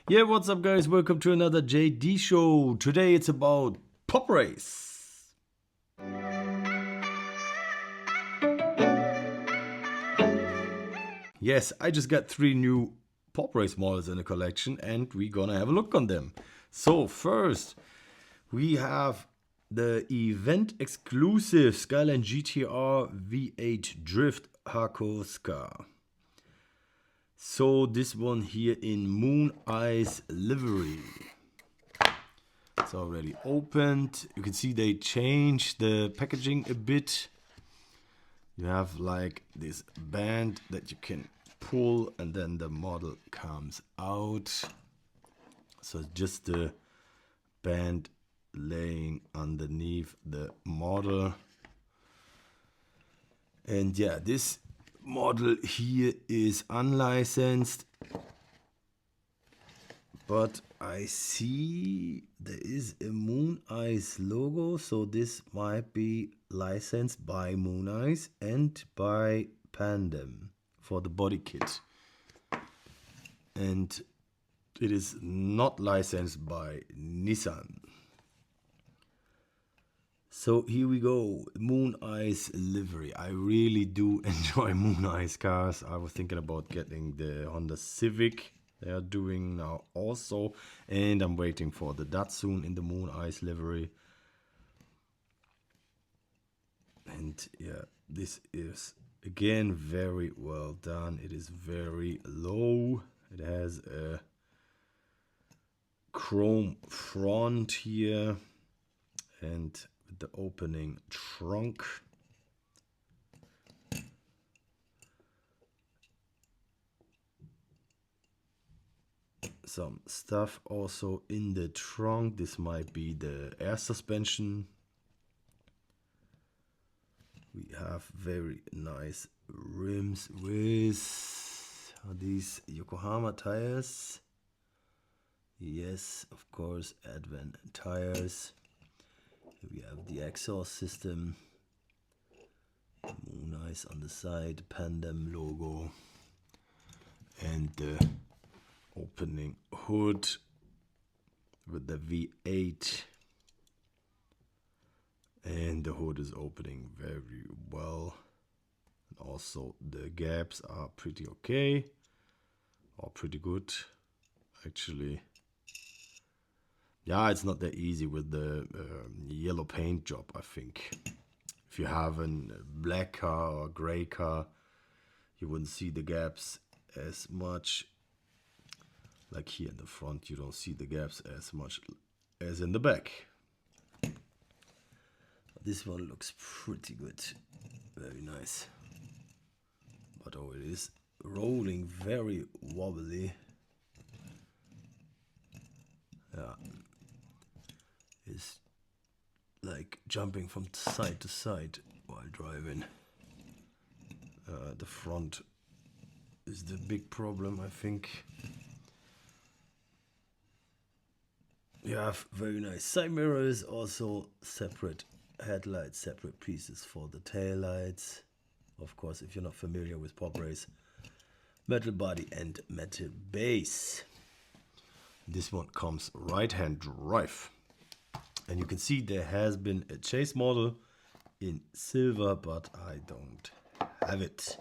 Yeah, what's up guys? Welcome to another JD show. Today it's about Pop Race. Yes, I just got 3 new Pop Race models in the collection and we're gonna have a look on them. So first, we have the event exclusive Skyline GTR V8 Drift Hakosuka. So this one here in Mooneyes livery. It's already opened. You can see they changed the packaging a bit. You have like this band that you can pull and then the model comes out. So just the band laying underneath the model. And yeah, this model here is unlicensed, but I see there is a Mooneyes logo, so this might be licensed by Mooneyes and by Pandem for the body kit, and it is not licensed by Nissan. So here we go, Mooneyes livery. I really do enjoy Mooneyes cars. I was thinking about getting the Honda Civic they are doing now also, and I'm waiting for the Datsun in the Mooneyes livery. And yeah, this is again very well done. It is very low. It has a chrome front here and with the opening trunk. Some stuff also in the trunk. This might be the air suspension. We have very nice rims with these Yokohama tires. Yes, of course, Advent tires. Here we have the exhaust system. Mooneyes on the side, Pandem logo, and the opening hood with the V8, and the hood is opening very well, and also the gaps are pretty okay, or pretty good actually. Yeah, it's not that easy with the yellow paint job. I think if you have a black car or gray car, you wouldn't see the gaps as much. Like here in the front, you don't see the gaps as much as in the back. This one looks pretty good, very nice. But oh, it is rolling very wobbly. Yeah, it's like jumping from side to side while driving. The front is the big problem, I think. You have very nice side mirrors, also separate headlights, separate pieces for the tail lights. Of course, if you're not familiar with Pop Race, metal body and metal base. This one comes right-hand drive. And you can see there has been a chase model in silver, but I don't have it.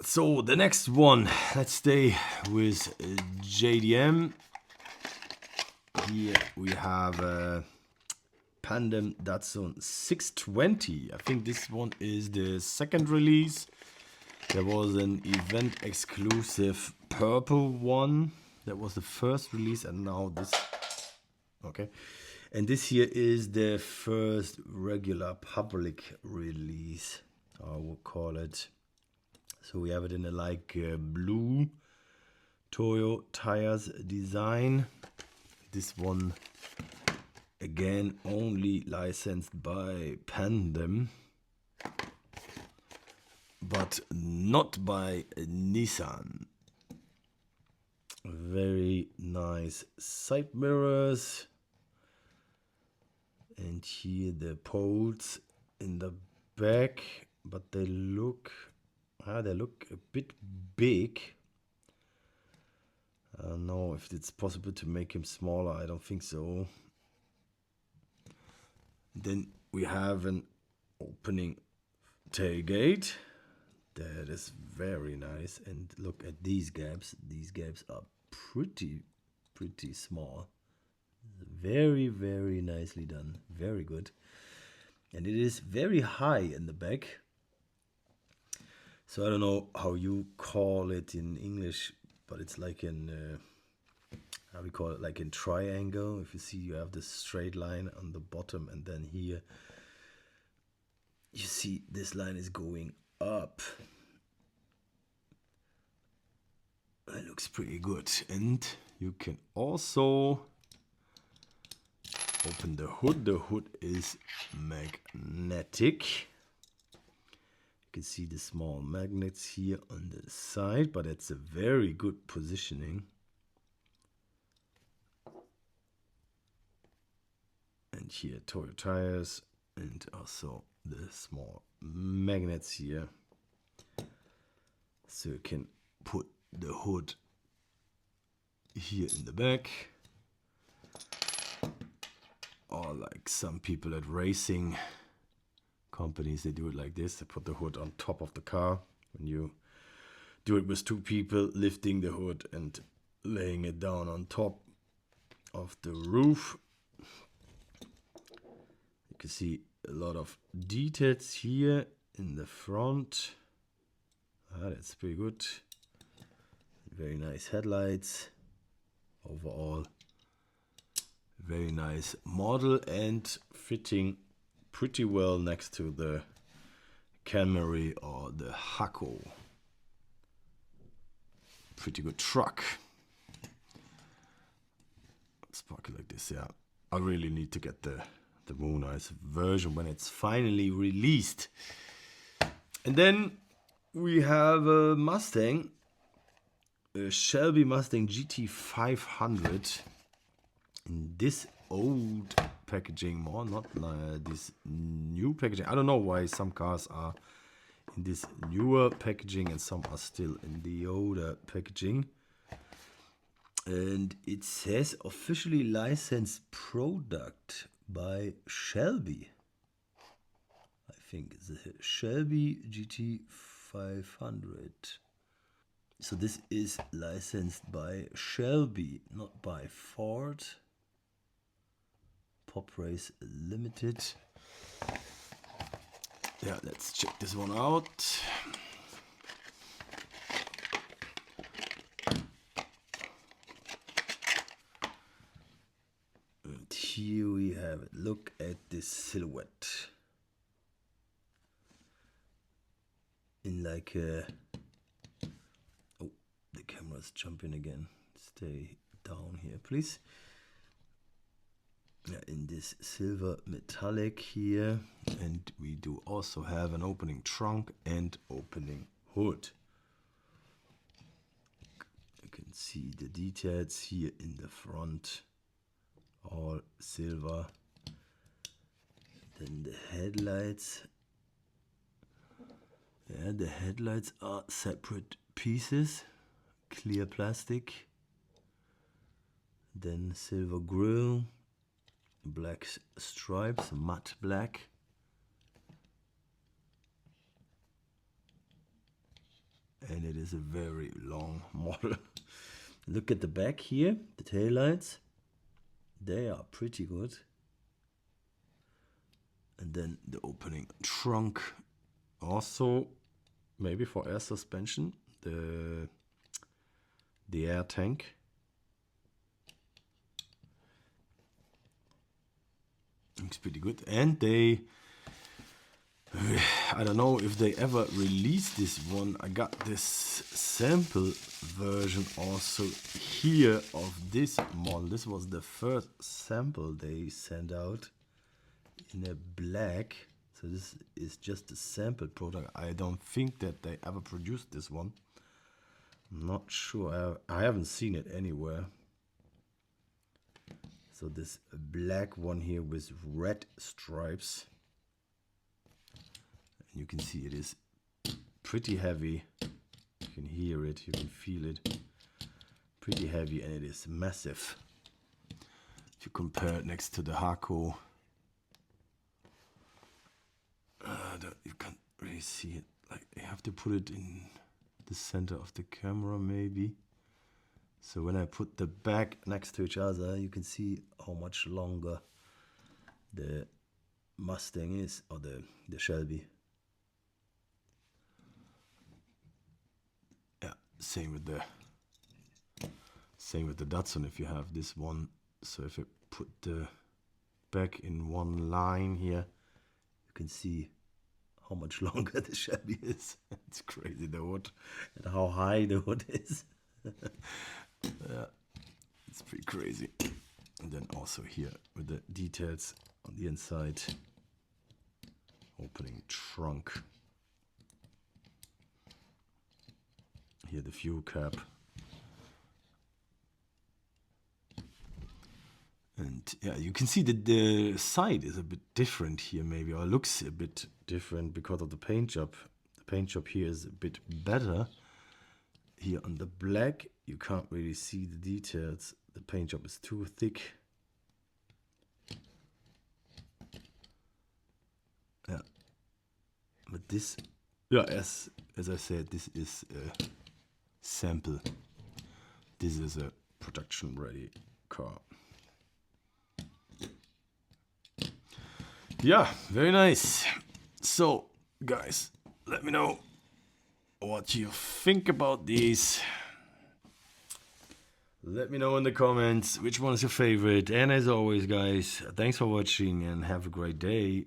So the next one, let's stay with JDM. Here we have Pandem Datsun 620. I think this one is the second release. There was an event exclusive purple one. That was the first release, and now this. Okay. And this here is the first regular public release, I would call it. So we have it in a like blue Toyo Tires design. This one again only licensed by Pandem, but not by Nissan. Very nice side mirrors, and here the poles in the back, but they look They look a bit big. I don't know if it's possible to make him smaller. I don't think so. Then we have an opening tailgate. That is very nice. And look at these gaps. These gaps are pretty small. Very, very nicely done. Very good. And it is very high in the back. So I don't know how you call it in English, but it's like in, how we call it, like in triangle. If you see, you have this straight line on the bottom, and then here, you see this line is going up. That looks pretty good. And you can also open the hood. The hood is magnetic. You can see the small magnets here on the side, but it's a very good positioning. And here Toyo Tires, and also the small magnets here. So you can put the hood here in the back. Or like some people at racing companies, they do it like this. They put the hood on top of the car. When you do it with two people, lifting the hood and laying it down on top of the roof. You can see a lot of details here in the front. That's pretty good. Very nice headlights. Overall, very nice model and fitting pretty well next to the Camry or the Hako. Pretty good truck. Let's park it like this. Yeah, I really need to get the Mooneyes version when it's finally released. And then we have a Mustang, a Shelby Mustang GT500 in this old packaging, more not this new packaging. I don't know why some cars are in this newer packaging and some are still in the older packaging. And it says officially licensed product by Shelby. I think it's a Shelby GT500. So this is licensed by Shelby, not by Ford. Pop Race Limited. Yeah, let's check this one out. And here we have it. Look at this silhouette. In like a... Oh, the camera's jumping again. Stay down here, please. In this silver metallic here, and we do also have an opening trunk and opening hood. You can see the details here in the front, all silver. Then the headlights. Yeah, the headlights are separate pieces, clear plastic. Then silver grille. Black stripes, matte black. And it is a very long model. Look at the back here, the taillights. They are pretty good. And then the opening trunk. Also, maybe for air suspension, the air tank. Looks pretty good. And they, I don't know if they ever released this one. I got this sample version also here of this model. This was the first sample they sent out in a black. So this is just a sample product. I don't think that they ever produced this one. I'm not sure. I haven't seen it anywhere. So this black one here with red stripes. And you can see it is pretty heavy. You can hear it, you can feel it. Pretty heavy, and it is massive. If you compare it next to the Hako, you can't really see it. Like, you have to put it in the center of the camera, maybe. So when I put the back next to each other, you can see how much longer the Mustang is, or the Shelby. Yeah, same with the Datsun. If you have this one, so if I put the back in one line here, you can see how much longer the Shelby is. It's crazy, the hood, and how high the hood is. Yeah, it's pretty crazy. And then also here with the details on the inside. Opening trunk. Here the fuel cap. And yeah, you can see that the side is a bit different here, maybe, or looks a bit different because of the paint job. The paint job here is a bit better. Here on the black, you can't really see the details. The paint job is too thick. Yeah. But this, yeah, as I said, this is a sample. This is a production ready car. Yeah, very nice. So, guys, let me know what you think about these. Let me know in the comments which one is your favorite. And as always, guys, thanks for watching and have a great day.